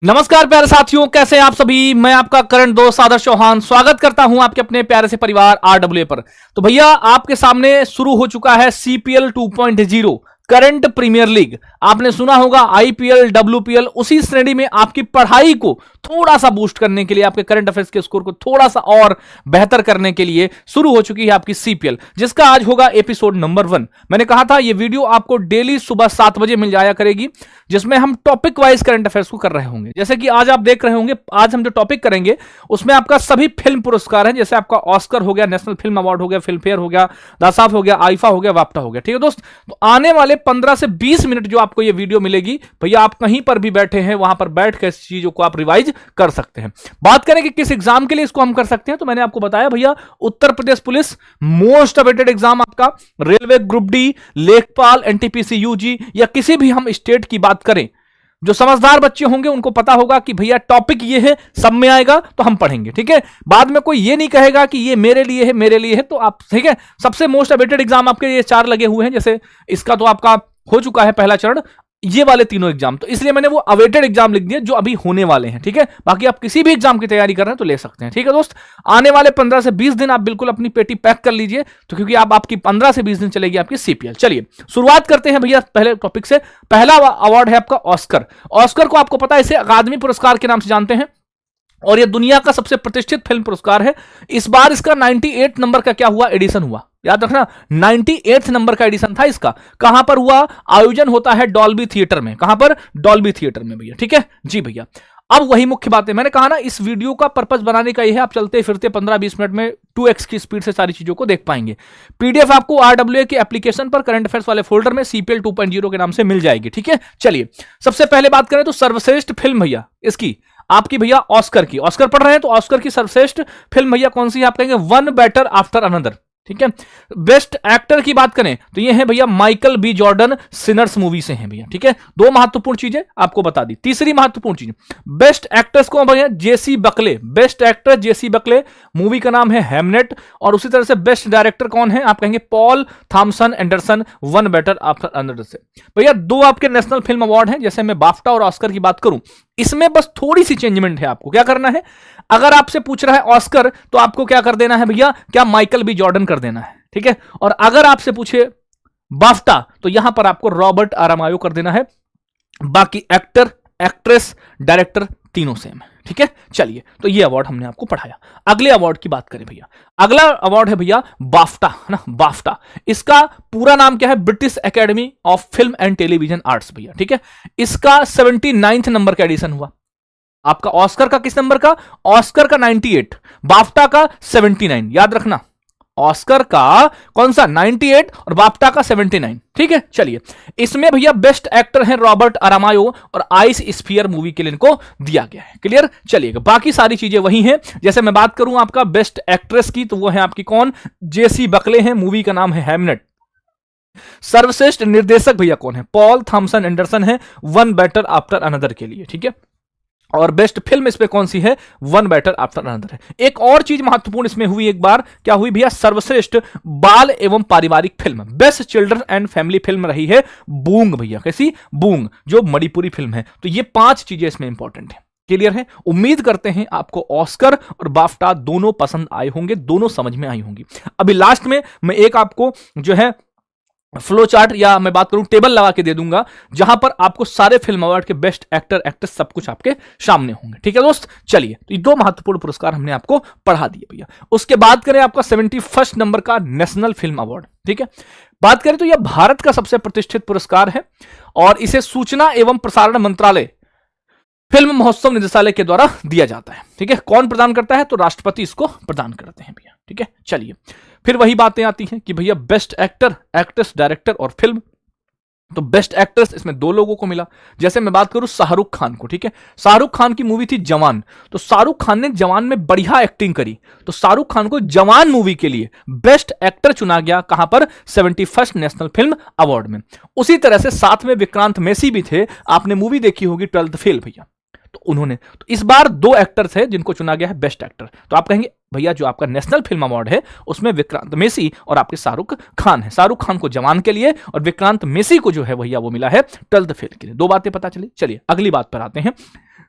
नमस्कार प्यारे साथियों, कैसे हैं आप सभी। मैं आपका करंट दोस्त आदर्श चौहान स्वागत करता हूं आपके अपने प्यारे से परिवार आरडब्ल्यूए पर। तो भैया आपके सामने शुरू हो चुका है सीपीएल 2.0 करंट प्रीमियर लीग। आपने सुना होगा आईपीएल, डब्ल्यूपीएल, उसी श्रेणी में आपकी पढ़ाई को थोड़ा सा बूस्ट करने के लिए, आपके करंट अफेयर्स के स्कोर को थोड़ा सा और बेहतर करने के लिए शुरू हो चुकी है आपकी सीपीएल, जिसका आज होगा एपिसोड नंबर 1। मैंने कहा था ये वीडियो आपको डेली सुबह 7 बजे मिल जाया करेगी, जिसमें हम टॉपिक वाइज करंट अफेयर्स को कर रहे होंगे। जैसे कि आज आप देख रहे होंगे, आज हम जो टॉपिक करेंगे उसमें आपका सभी फिल्म पुरस्कार है। जैसे आपका ऑस्कर हो गया, नेशनल फिल्म अवार्ड हो गया, फिल्म फेयर हो गया, दासाफ हो गया, आईफा हो गया, वाप्टा हो गया। ठीक है दोस्त, तो आने वाले 15 से 20 मिनट जो आपको ये वीडियो मिलेगी, भैया आप कहीं पर भी बैठे हैं वहां पर बैठ कर इस चीजों को आप रिवाइज कर सकते हैं। बात करें कि किस एग्जाम के लिए इसको हम कर सकते हैं, तो मैंने आपको बताया भैया Uttar Pradesh police most awaited exam आपका, रेलवे ग्रुप डी, लेखपाल, एनटीपीसी यूजी, या किसी भी हम स्टेट की बात करें, जो समझदार बच्चे होंगे उनको पता होगा कि भैया टॉपिक ये है, सब में आएगा तो हम पढ़ेंगे। ठीक है, बाद में कोई ये नहीं कहेगा कि ये मेरे लिए है, मेरे लिए है। तो आप ठीक है, सबसे मोस्ट अवेटेड एग्जाम आपके ये 4 लगे हुए हैं। जैसे इसका तो आपका हो चुका है पहला चरण, ये वाले तीनों एग्जाम, तो इसलिए मैंने वो अवेटेड एग्जाम लिख दिए जो अभी होने वाले हैं। ठीक है, बाकी आप किसी भी एग्जाम की तैयारी कर रहे हैं तो ले सकते हैं। ठीक है दोस्त, आने वाले 15 से 20 दिन आप बिल्कुल अपनी पेटी पैक कर लीजिए, तो क्योंकि आपकी 15 से 20 दिन चलेगी आपकी सीपीएल। चलिए शुरुआत करते हैं भैया पहले टॉपिक से। पहला अवार्ड है आपका ऑस्कर। ऑस्कर को आपको पता है, इसे अकादमी पुरस्कार के नाम से जानते हैं और यह दुनिया का सबसे प्रतिष्ठित फिल्म पुरस्कार है। इस बार इसका 98 नंबर का क्या हुआ, एडिशन हुआ। याद रखना 98 नंबर का एडिशन था इसका। कहां पर हुआ, आयोजन होता है डॉल्बी थिएटर में। कहां पर, डॉल्बी थिएटर में भैया। ठीक है जी भैया, अब वही मुख्य बात है। मैंने कहा ना, इस वीडियो का पर्पस बनाने का यह है, आप चलते फिरते 15-20 मिनट में 2x की स्पीड से सारी चीजों को देख पाएंगे। पीडीएफ आपको आरडब्ल्यूए के एप्लीकेशन पर करंट अफेयर्स वाले फोल्डर में सीपीएल 2.0 के नाम से मिल जाएगी। ठीक है, चलिए सबसे पहले बात करें तो सर्वश्रेष्ठ फिल्म भैया इसकी आपकी भैया ऑस्कर की। ऑस्कर पढ़ रहे हैं तो ऑस्कर की सर्वश्रेष्ठ फिल्म भैया कौन सी है, आप कहेंगे वन बेटर आफ्टर अनदर। ठीक है, बेस्ट एक्टर की बात करें तो ये है भैया Michael B Jordan, Sinners movie से हैं भैया। ठीक है, 2 महत्वपूर्ण चीजें आपको बता दी। तीसरी महत्वपूर्ण चीज, बेस्ट एक्ट्रेस कौन भैया, जेसी बकले। बेस्ट एक्ट्रेस जेसी बकले, मूवी का नाम है हैमनेट। और उसी तरह से बेस्ट डायरेक्टर कौन है, आप कहेंगे Paul Thomson Anderson, One Battle After Another से। भैया 2 आपके नेशनल फिल्म अवार्ड हैं। जैसे मैं बाफ्टा और ऑस्कर की बात करूं, इसमें बस थोड़ी सी चेंजमेंट है। आपको क्या करना है, अगर आपसे पूछ रहा है ऑस्कर तो आपको क्या कर देना है भैया, क्या माइकल बी जॉर्डन कर देना है। ठीक है, और अगर आपसे पूछे बाफ्टा तो यहां पर आपको रॉबर्ट आरामायो कर देना है। बाकी एक्टर, एक्ट्रेस, डायरेक्टर तीनों सेम है। ठीक है, चलिए तो ये अवार्ड हमने आपको पढ़ाया। अगले अवार्ड की बात करें भैया, अगला अवार्ड है भैया बाफ्टा, है ना, बाफ्टा। इसका पूरा नाम क्या है, British academy of film and television arts भैया। ठीक है, इसका 79 नंबर का एडिशन हुआ। आपका ऑस्कर का किस नंबर का, ऑस्कर का 98, बाफ्टा का 79। याद रखना, ऑस्कर का कौन सा 98 और बाफ्टा का 79। ठीक है, चलिए इसमें भैया बेस्ट एक्टर हैं रॉबर्ट आरामायो और आइस स्फीयर मूवी के लिए इनको दिया गया है। क्लियर, चलिएगा बाकी सारी चीजें वही हैं। जैसे मैं बात करूं आपका बेस्ट एक्ट्रेस की, तो वो है आपकी कौन, जेसी बकले हैं, मूवी का नाम है हैमनेट। सर्वश्रेष्ठ निर्देशक भैया कौन है, पॉल थॉमसन एंडरसन है, वन बेटर आफ्टर अनदर के लिए। ठीक है, और बेस्ट फिल्म इसमें कौन सी है, वन बेटर आफ्टर अनदर है। एक और चीज महत्वपूर्ण इसमें हुई, एक बार क्या हुई भैया, सर्वश्रेष्ठ बाल एवं पारिवारिक film, best children and family film रही है बूंग भैया। कैसी, बूंग, जो मणिपुरी फिल्म है। तो ये 5 चीजें इसमें इंपॉर्टेंट है। क्लियर है, उम्मीद करते हैं आपको ऑस्कर और बाफ्टा दोनों पसंद आए होंगे, दोनों समझ में आई होंगी। अभी लास्ट में मैं एक आपको जो है फ्लो चार्ट या मैं बात करूं टेबल लगा के दे दूंगा, जहां पर आपको सारे फिल्म अवार्ड के बेस्ट एक्टर, एक्ट्रेस सब कुछ आपके सामने होंगे। ठीक है दोस्त, चलिए तो ये 2 महत्वपूर्ण पुरस्कार हमने आपको पढ़ा दिए भैया। उसके बाद करें आपका 71 नंबर का नेशनल फिल्म अवार्ड। ठीक है, बात करें तो यह भारत का सबसे प्रतिष्ठित पुरस्कार है और इसे सूचना एवं प्रसारण मंत्रालय फिल्म महोत्सव निदेशालय के द्वारा दिया जाता है। ठीक है, कौन प्रदान करता है, तो राष्ट्रपति इसको प्रदान करते हैं भैया। ठीक है, चलिए फिर वही बातें आती हैं कि भैया बेस्ट एक्टर, एक्ट्रेस, डायरेक्टर और फिल्म। तो बेस्ट एक्ट्रेस इसमें 2 लोगों को मिला। जैसे मैं बात करूं शाहरुख खान को। ठीक है, शाहरुख खान की मूवी थी जवान, तो शाहरुख खान ने जवान में बढ़िया एक्टिंग करी, तो शाहरुख खान को जवान मूवी के लिए बेस्ट एक्टर चुना गया। कहां पर, 71 नेशनल फिल्म अवार्ड में। उसी तरह से साथ में विक्रांत मैसी भी थे, आपने मूवी देखी होगी 12th फेल भैया, तो उन्होंने, तो इस बार 2 एक्टर्स हैं जिनको चुना गया है बेस्ट एक्टर। तो आप कहेंगे भैया जो आपका नेशनल फिल्म अवार्ड है उसमें विक्रांत मैसी और आपके शाहरुख खान है। शाहरुख खान को जवान के लिए और विक्रांत मैसी को जो है भैया वो मिला है 12th फेल के लिए। 2 बातें पता चली। चलिए अगली बात पर आते हैं।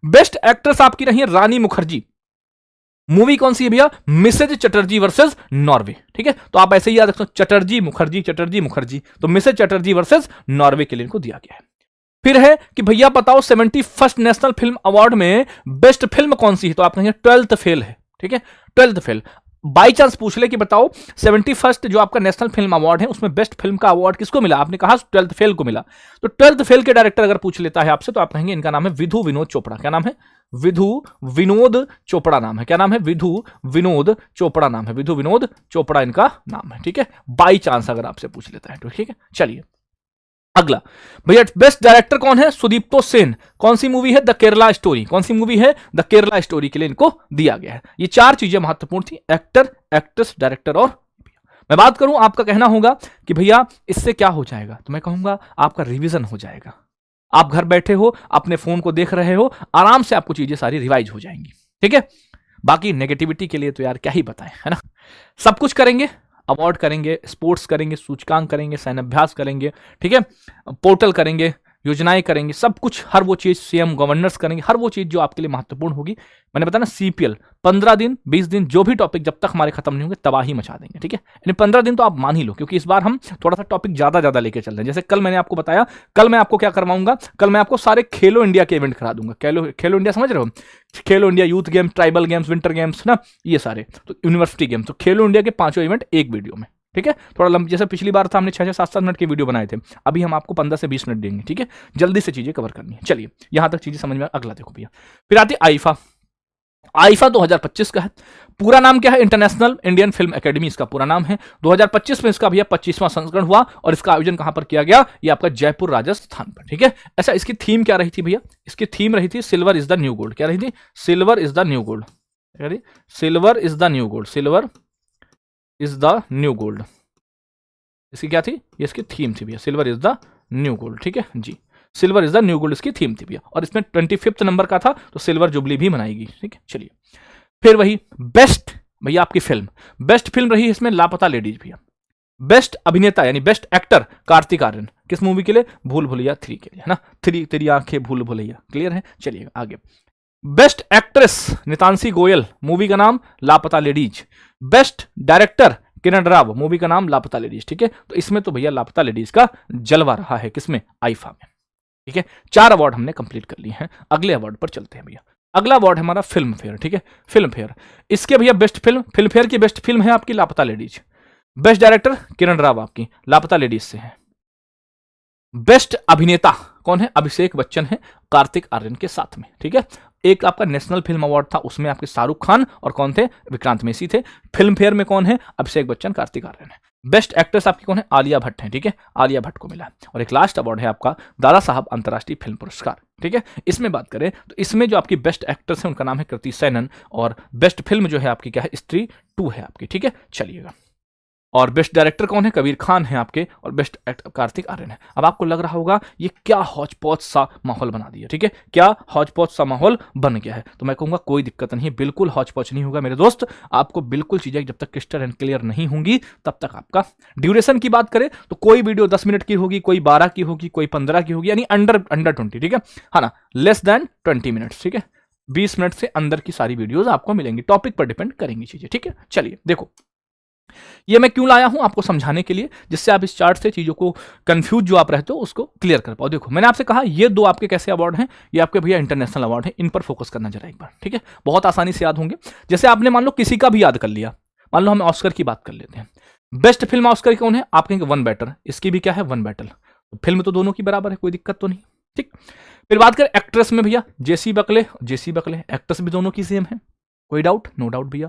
बेस्ट एक्ट्रेस आपकी रही है रानी मुखर्जी। मूवी कौन सी है भैया? Mrs Chatterjee versus Norway. ठीक है, तो आप ऐसे ही याद रखो, चटर्जी मुखर्जी, चटर्जी मुखर्जी, तो मिसेज चटर्जी वर्सेस नॉर्वे के लिए इनको दिया गया है। फिर है कि भैया बताओ 71st नेशनल फिल्म अवार्ड में बेस्ट फिल्म कौन सी है? तो आप कहेंगे 12th फेल है। ठीक है, 12th फेल। बाई चांस पूछ ले कि बताओ 71st जो आपका नेशनल फिल्म अवार्ड है उसमें बेस्ट फिल्म का अवार्ड किसको मिला? आपने कहा 12th फेल को मिला। तो 12th फेल के डायरेक्टर अगर पूछ लेता है आपसे तो आप कहेंगे इनका नाम है विधु विनोद चोपड़ा। क्या नाम है? विधु विनोद चोपड़ा नाम है। क्या नाम है? विधु विनोद चोपड़ा नाम है। विधु विनोद चोपड़ा इनका नाम है। ठीक है, बाई चांस अगर आपसे पूछ लेता है तो। ठीक है, चलिए अगला भैया बेस्ट डायरेक्टर कौन है? सुदीप्तो सेन। कौन सी मूवी है? The Kerala story. कौन सी मूवी है? द केरला स्टोरी के लिए इनको दिया गया है। ये चार चीजें महत्वपूर्ण थी, एक्टर, एक्ट्रेस, डायरेक्टर और। मैं बात करूं, आपका कहना होगा कि भैया इससे क्या हो जाएगा, तो मैं कहूंगा आपका रिवीजन हो जाएगा। आप घर बैठे हो, अपने फोन को देख रहे हो, आराम से आपको चीजें सारी रिवाइज हो जाएंगी। ठीक है, बाकी नेगेटिविटी के लिए तो यार क्या ही बताएं, है ना। सब कुछ करेंगे, अवार्ड करेंगे, स्पोर्ट्स करेंगे, सूचकांक करेंगे, सैन्य अभ्यास करेंगे, ठीक है, पोर्टल करेंगे, योजनाएं करेंगे, सब कुछ, हर वो चीज, सीएम गवर्नर्स करेंगे, हर वो चीज जो आपके लिए महत्वपूर्ण होगी। मैंने बताया ना, सीपीएल 15 दिन 20 दिन जो भी टॉपिक जब तक हमारे खत्म नहीं होंगे तबाही मचा देंगे। ठीक है, यानी 15 दिन तो आप मान ही लो, क्योंकि इस बार हम थोड़ा सा टॉपिक ज्यादा लेके चल रहे हैं। जैसे कल मैंने आपको बताया, कल मैं आपको क्या करवाऊंगा, कल मैं आपको सारे खेलो इंडिया के इवेंट करा दूंगा। खेलो इंडिया समझ रहे हो? खेलो India youth games, tribal games, winter games ना, ये सारे, तो यूनिवर्सिटी गेम्स, तो खेलो इंडिया के 5 इवेंट एक वीडियो में। ठीक है, थोड़ा लंबा, जैसे पिछली बार था हमने 6-6, 7-7 मिनट के वीडियो बनाए थे, अभी हम आपको 15 से 20 मिनट देंगे। ठीक है, जल्दी से चीजें कवर करनी है। चलिए यहां तक चीजें समझ में। अगला देखो भैया, फिर आती आईफा। आईफा 2025 का है। पूरा नाम क्या है? इंटरनेशनल इंडियन फिल्म एकेडमी इसका पूरा नाम है। 2025 में इसका भैया 25वां संस्करण हुआ और इसका आयोजन कहां पर किया गया? ये आपका जयपुर राजस्थान पर। ठीक है, ऐसा इसकी थीम क्या रही थी भैया? इसकी थीम रही थी silver is the new gold. क्या रही थी? Silver is the new gold. Silver is the new gold. Silver is the new gold, इसकी क्या थी? ये इसकी थीम थी भैया, silver is the new gold. ठीक है जी, silver is the new gold इसकी थीम थी भैया, और इसमें 25th नंबर का था तो सिल्वर जुबली भी मनाएगी। ठीक है, चलिए फिर वही बेस्ट भैया आपकी फिल्म, बेस्ट फिल्म रही इसमें लापता लेडीज भैया। बेस्ट अभिनेता यानी बेस्ट एक्टर कार्तिक आर्यन, किस मूवी के लिए? भूल भुलैया 3 के लिए, है ना। तेरी आंखें भूल भुलैया, क्लियर है। चलिए आगे, best actress Nitanshi Goyal, movie का नाम लापता ladies. Best director Kiran Rao, movie का नाम लापता लेडीज। ठीक है, तो इसमें तो भैया लापता लेडीज का जलवा रहा है, किसमें? आईफा में। ठीक है, 4 अवार्ड हमने कंप्लीट कर लिए हैं। अगले अवार्ड पर चलते हैं भैया। अगला अवार्ड है हमारा फिल्म फेयर। ठीक है, फिल्म फेयर, इसके भैया बेस्ट फिल्म, फिल्म फेयर की बेस्ट फिल्म है आपकी लापता ladies. Best director Kiran Rao आपकी लापता लेडीज से है। बेस्ट अभिनेता कौन है? अभिषेक बच्चन है कार्तिक आर्यन के साथ में। ठीक है, एक आपका नेशनल फिल्म अवार्ड था, उसमें आपके शाहरुख खान और कौन थे? विक्रांत मेसी थे। फिल्म फेयर में कौन है? अभिषेक बच्चन, कार्तिक आर्यन है। बेस्ट एक्ट्रेस आपकी कौन है? आलिया भट्ट है। ठीक है, आलिया भट्ट को मिला। और एक लास्ट अवार्ड है आपका दादा साहब अंतर्राष्ट्रीय फिल्म पुरस्कार। ठीक है, इसमें बात करें तो इसमें जो आपकी बेस्ट एक्ट्रेस है उनका नाम है कृति सैनन, और बेस्ट फिल्म जो है आपकी क्या है? स्त्री 2 है आपकी। ठीक है, चलिएगा। और बेस्ट डायरेक्टर कौन है? कबीर खान है आपके, और बेस्ट एक्टर कार्तिक आर्यन है। अब आपको लग रहा होगा ये क्या हौच पौच सा माहौल बना दिया। ठीक है, क्या हौच पौच सा माहौल बन गया है? तो मैं कहूंगा कोई दिक्कत नहीं, बिल्कुल हौच पौच नहीं होगा मेरे दोस्त। आपको बिल्कुल चीजें जब तक क्रिस्टल एंड क्लियर नहीं होंगी तब तक आपका। ड्यूरेशन की बात करें तो कोई वीडियो 10 मिनट की होगी, कोई 12 की होगी, कोई 15 की होगी, यानी अंडर 20। ठीक है, हाँ ना, लेस देन 20 मिनट्स। ठीक है, 20 मिनट से अंदर की सारी वीडियोज आपको मिलेंगी, टॉपिक पर डिपेंड करेंगी चीजें। ठीक है, चलिए देखो, ये मैं क्यों लाया हूं? आपको समझाने के लिए, जिससे आप इस चार्ट से चीजों को कंफ्यूज जो आप रहते हो उसको क्लियर कर पाओ। देखो, मैंने आपसे कहा ये 2 आपके कैसे अवार्ड हैं? ये आपके भैया इंटरनेशनल अवार्ड है, इन पर फोकस करना जरा एक बार। ठीक है, बहुत आसानी से याद होंगे। जैसे आपने मान लो किसी का भी याद कर लिया, मान लो हम ऑस्कर की बात कर लेते हैं। बेस्ट फिल्म ऑस्कर कौन है? आप कहेंगे वन बैटल, इसकी भी क्या है? One battle. फिल्म तो दोनों की बराबर है, कोई दिक्कत तो नहीं। ठीक, फिर बात करें एक्ट्रेस में भैया, जेसी बकले, एक्ट्रेस भी दोनों की सेम है, कोई डाउट? नो डाउट भैया।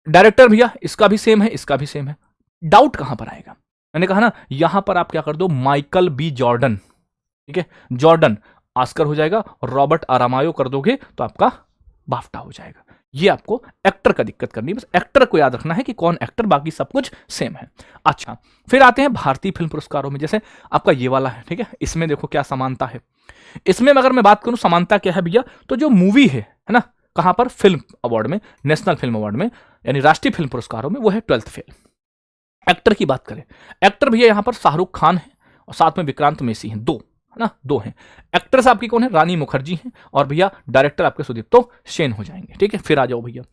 डायरेक्टर भैया इसका भी सेम है, इसका भी सेम है। डाउट कहां पर आएगा? मैंने कहा ना, यहां पर आप क्या कर दो, माइकल बी जॉर्डन। ठीक है, जॉर्डन ऑस्कर हो जाएगा, और रॉबर्ट आरामायो कर दोगे तो आपका बाफ्टा हो जाएगा। ये आपको एक्टर का दिक्कत करनी है, बस एक्टर को याद रखना है कि कौन एक्टर, बाकी सब कुछ सेम है। अच्छा, फिर आते हैं भारतीय फिल्म पुरस्कारों में, जैसे आपका ये वाला है। ठीक है, इसमें देखो क्या समानता है। इसमें अगर मैं बात करूं समानता क्या है भैया, तो जो मूवी है ना, कहां पर? फिल्म अवार्ड में, नेशनल फिल्म अवार्ड में, यानी राष्ट्रीय फिल्म पुरस्कारों में, वो है 12th फेल। एक्टर की बात करें, एक्टर भैया यहां पर शाहरुख खान है और साथ में विक्रांत मेसी हैं, 2। है ना, 2 हैं। एक्ट्रेस आपकी कौन है, रानी मुखर्जी हैं, और भैया डायरेक्टर आपके सुदीप्तो सेन हो जाएंगे। ठीक है, फिर आ जाओ भैया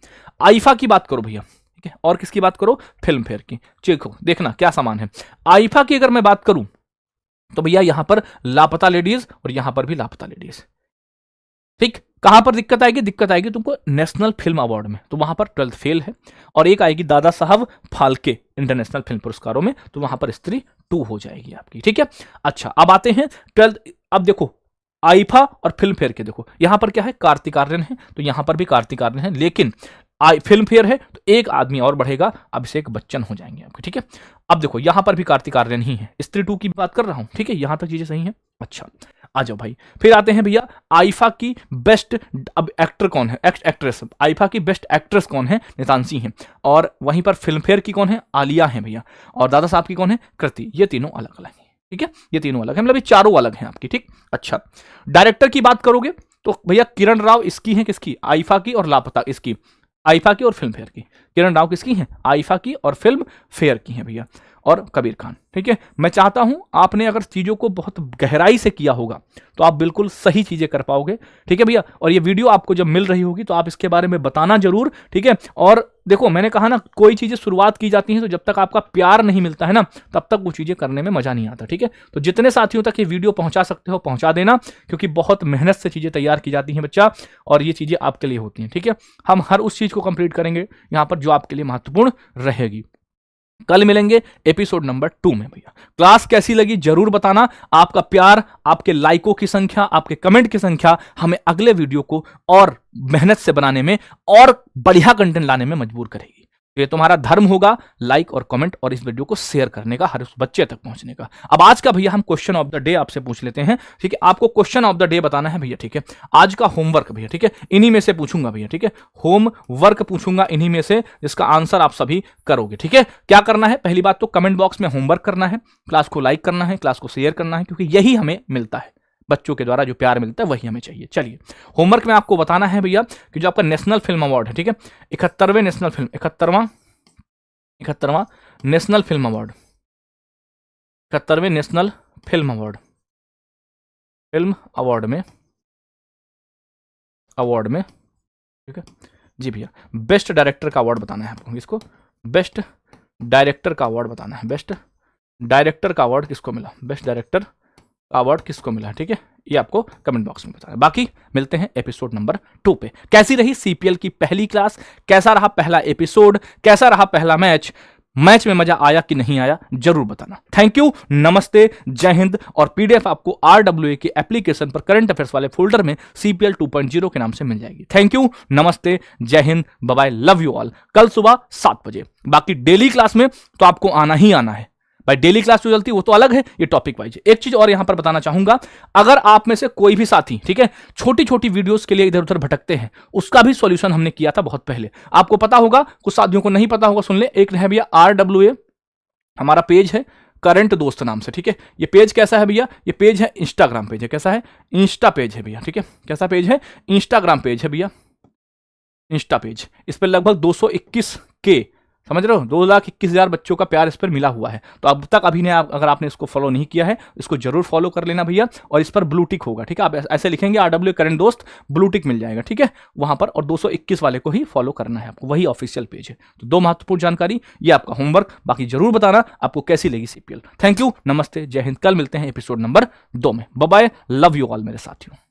आईफा की बात करो भैया, ठीक है, और किसकी बात करो, फिल्म फेयर की। देखो देखना क्या सामान है। आईफा की अगर मैं बात करूं तो भैया यहां पर लापता लेडीज और यहां पर भी लापता लेडीज। ठीक, कहां पर दिक्कत आएगी, दिक्कत आएगी तुमको नेशनल फिल्म अवार्ड में, तो वहां पर 12th फेल है। और एक आएगी दादा साहब फाल्के इंटरनेशनल फिल्म पुरस्कारों में, तो वहां पर स्त्री 2 हो जाएगी आपकी। ठीक है, अच्छा अब आते हैं 12th। अब देखो आईफा और फिल्म फेयर के देखो, यहां पर क्या है, कार्तिक आर्यन है, तो यहां पर भी कार्तिक आर्यन है, लेकिन फिल्म फेयर है तो एक आदमी और बढ़ेगा, अभिषेक बच्चन हो जाएंगे आपके। ठीक है, अब देखो यहां पर भी कार्तिक आर्यन ही है, स्त्री 2 की बात कर रहा हूं। ठीक है, यहां तक चीजें सही हैं। अच्छा आ जाओ भाई, फिर आते हैं भैया आईफा की बेस्ट, अब एक्टर कौन है, एक्ट्रेस, आईफा की बेस्ट एक्ट्रेस कौन है, नितांशी है, और वहीं पर फिल्म फेयर की कौन है, आलिया है भैया, और दादा साहब की कौन है, कृति। ये तीनों अलग अलग हैं। ठीक है, ये तीनों अलग है, मतलब ये चारों अलग हैं आपकी। ठीक, अच्छा डायरेक्टर की बात करोगे तो भैया किरण राव इसकी है, किसकी, आईफा की, और लापता इसकी, आईफा की और फिल्म फेयर की। किरण राव किसकी हैं, आईफा की और फिल्म फेयर की हैं भैया, और कबीर खान। ठीक है, मैं चाहता हूं आपने अगर चीजों को बहुत गहराई से किया होगा तो आप बिल्कुल सही चीजें कर पाओगे। ठीक है भैया, और ये वीडियो आपको जब मिल रही होगी तो आप इसके बारे में बताना जरूर। ठीक है, और देखो मैंने कहा ना, कोई चीजें शुरुआत की जाती हैं तो जब तक आपका प्यार नहीं मिलता है ना, तब तक वो चीजें करने में मजा नहीं आता। ठीक है, तो जितने साथियों तक ये वीडियो पहुंचा सकते हो पहुंचा देना, क्योंकि बहुत मेहनत से चीजें तैयार की जाती हैं बच्चा, और ये चीजें आपके लिए होती हैं। ठीक है, हम हर उस चीज को कंप्लीट करेंगे यहां पर जो आपके लिए महत्वपूर्ण रहेगी। कल मिलेंगे एपिसोड नंबर 2 में भैया। क्लास कैसी लगी जरूर बताना, आपका प्यार, आपके लाइकों की संख्या, आपके कमेंट की संख्या हमें अगले वीडियो को और मेहनत से बनाने में और बढ़िया कंटेंट लाने में मजबूर करेगी। ये तुम्हारा धर्म होगा, लाइक और कमेंट और इस वीडियो को शेयर करने का, हर उस बच्चे तक पहुंचने का। अब आज का भैया हम क्वेश्चन ऑफ द डे आपसे पूछ लेते हैं। ठीक है, आपको क्वेश्चन ऑफ द डे बताना है भैया। ठीक है, आज का होमवर्क भैया, ठीक है, इन्हीं में से पूछूंगा भैया। ठीक है, होमवर्क पूछूंगा इन्हीं में से, जिसका आंसर आप सभी करोगे। ठीक है, क्या करना है, पहली बात तो कमेंट बॉक्स में होमवर्क करना है, क्लास को लाइक करना है, क्लास को शेयर करना है, क्योंकि यही हमें मिलता है, बच्चों के द्वारा जो प्यार मिलता है वही हमें चाहिए। चलिए, होमवर्क में आपको बताना है भैया कि जो आपका नेशनल फिल्म अवार्ड है, ठीक है, 71वें नेशनल फिल्म 71वां नेशनल फिल्म अवार्ड, 71वें नेशनल फिल्म अवार्ड में ठीक है जी भैया, बेस्ट डायरेक्टर का अवार्ड बताना है आपको। इसको बेस्ट डायरेक्टर का अवार्ड बताना है। बेस्ट डायरेक्टर का अवार्ड किसको मिला, बेस्ट डायरेक्टर का अवार्ड किसको मिला, ठीक है, ये आपको कमेंट बॉक्स में बताना है। बाकी मिलते हैं एपिसोड नंबर 2 पे। कैसी रही सीपीएल की पहली क्लास, कैसा रहा पहला एपिसोड, कैसा रहा पहला मैच में मजा आया कि नहीं आया जरूर बताना। थैंक यू, नमस्ते, जय हिंद। और पीडीएफ आपको RWA के एप्लीकेशन पर करंट अफेयर्स वाले फोल्डर में CPL 2.0 के नाम से मिल जाएगी। थैंक यू, नमस्ते, जय Hind, bye bye, love you all. कल सुबह 7 बजे। बाकी डेली क्लास में तो आपको आना ही आना है भाई। डेली क्लास जो चलती है वो तो अलग है, ये टॉपिक वाइज है। एक चीज और यहां पर बताना चाहूंगा, अगर आप में से कोई भी साथी, ठीक है, छोटी छोटी वीडियोस के लिए इधर उधर भटकते हैं, उसका भी सॉल्यूशन हमने किया था बहुत पहले, आपको पता होगा, कुछ साथियों को नहीं पता होगा, सुन ले। एक है भैया RWA, हमारा पेज है करंट दोस्त नाम से, ठीक है। ये पेज कैसा है भैया, ये पेज है इंस्टाग्राम पेज है। कैसा है, इंस्टा पेज है भैया, ठीक है। कैसा पेज है, इंस्टाग्राम पेज है भैया, इंस्टा पेज। इस पर लगभग 221K, समझ रहे हो, 2,21,000 बच्चों का प्यार इस पर मिला हुआ है। तो अब तक अभी ने अगर आपने इसको फॉलो नहीं किया है, इसको जरूर फॉलो कर लेना भैया। और इस पर ब्लू टिक होगा, ठीक है, आप ऐसे लिखेंगे RWA करंट दोस्त, ब्लू टिक मिल जाएगा, ठीक है, वहां पर। और 221 वाले को ही फॉलो करना है आपको, वही ऑफिशियल पेज है। तो 2 महत्वपूर्ण जानकारी, ये आपका होमवर्क। बाकी जरूर बताना आपको कैसी लगी CPL। थैंक यू, नमस्ते, जय हिंद। कल मिलते हैं एपिसोड नंबर 2 में। Bye bye, love you all मेरे साथियों।